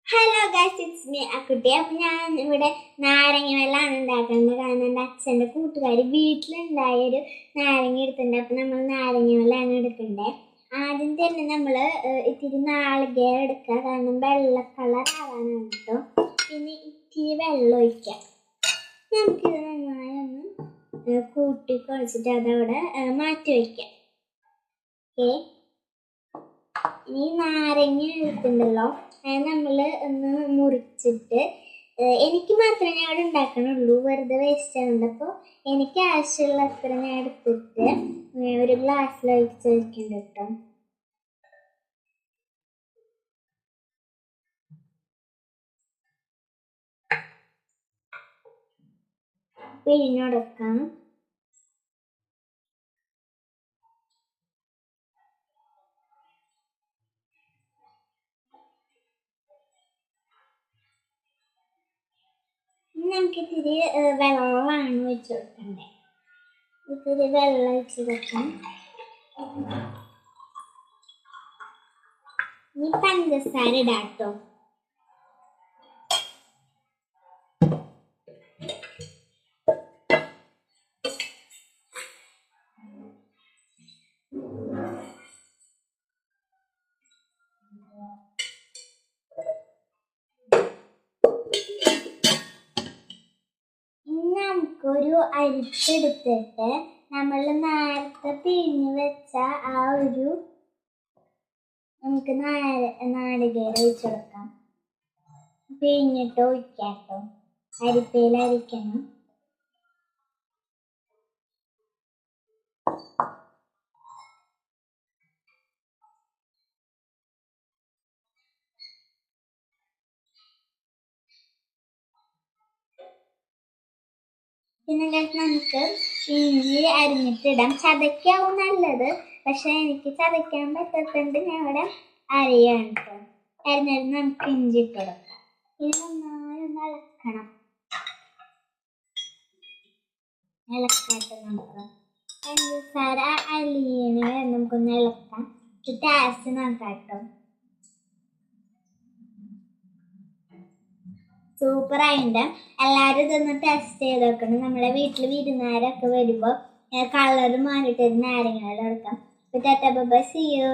Hello guys, it's me Akkutty. അപ്പം ഞാൻ ഇവിടെ നാരങ്ങ വെള്ളമാണ് ഉണ്ടാക്കുന്നത്. കാരണം എൻ്റെ അച്ഛൻ്റെ കൂട്ടുകാർ വീട്ടിലുണ്ടായൊരു നാരങ്ങ എടുത്തിട്ടുണ്ട്. അപ്പം നമ്മൾ നാരങ്ങ വെള്ളമാണ് എടുക്കണ്ടേ. ആദ്യം തന്നെ നമ്മൾ ഇത്തിരി നാളികേരം എടുക്കുക, കാരണം വെള്ള കളർ ആവാനാണ് കേട്ടോ. പിന്നെ ഇത്തിരി വെള്ളം ഒഴിക്കാം. നമുക്കിത് നന്നായി ഒന്ന് കൂട്ടി കുഴച്ചിട്ട് അതവിടെ മാറ്റി വയ്ക്കാം. ഓക്കെ, ഇനി നാരങ്ങ എടുത്തിട്ടുണ്ടല്ലോ, നമ്മൾ ഒന്ന് മുറിച്ചിട്ട് എനിക്ക് മാത്രമേ ഞാൻ അവിടെ ഉണ്ടാക്കണുള്ളൂ, വെറുതെ വേസ്റ്റ് ആവുന്നുണ്ട്. അപ്പോൾ എനിക്ക് ആവശ്യമുള്ള അത്ര ഞാൻ എടുത്തിട്ട് ഒരു ഗ്ലാസ്സിൽ ഒഴിച്ച് വയ്ക്കുന്നുണ്ട് കേട്ടോ. പിഴിഞ്ഞൊടുക്കാം. നമുക്കിത്തിരി വെള്ളമാണ് ഒഴിച്ച് കൊടുക്കണ്ടേ. ഇത്തിരി വെള്ളം ഒഴിച്ച് കൊടുക്കാം. ഇനി പഞ്ചസാര ഇടാം കേട്ടോ. നമുക്കൊരു അരിപ്പെടുത്തിട്ട് നമ്മൾ നേരത്തെ പിഴിഞ്ഞ് വെച്ച ആ ഒരു നമുക്ക് നാളികേരം ഒഴിച്ചു കൊടുക്കാം. പിഴിഞ്ഞിട്ട് ഒഴിക്കാം കേട്ടോ. അരിപ്പയിൽ അരിക്കണം. പിന്നെ നമുക്ക് ഇഞ്ചി അരിഞ്ഞിട്ടിടാം. ചതയ്ക്കാവും നല്ലത്, പക്ഷെ എനിക്ക് ചതയ്ക്കാൻ പറ്റാത്തതുകൊണ്ട് ഞാൻ ഇവിടെ അരിയാണ് കേട്ടോ. അരിഞ്ഞിട്ട് നമുക്ക് ഇഞ്ചി ഇട്ട് കൊടുക്കാം. ഇത് നന്നായി ഒന്ന് ഇളക്കണം. ഇളക്കാട്ട് നമുക്ക് പഞ്ചസാര അലിയണ നമുക്കൊന്ന് ഇളക്കാം. ടേസ്റ്റ് നോക്കാം കേട്ടോ. സൂപ്പറായിട്ട് എല്ലാവരും ഇതൊന്ന് ടെസ്റ്റ് ചെയ്ത് നോക്കണം. നമ്മുടെ വീട്ടിൽ വിരുന്നുകാരൊക്കെ വരുമ്പോൾ കളർ മാറിയിട്ട് നാരങ്ങ വെള്ളം എടുക്കാം. അപ്പോൾ tata bye bye, see U.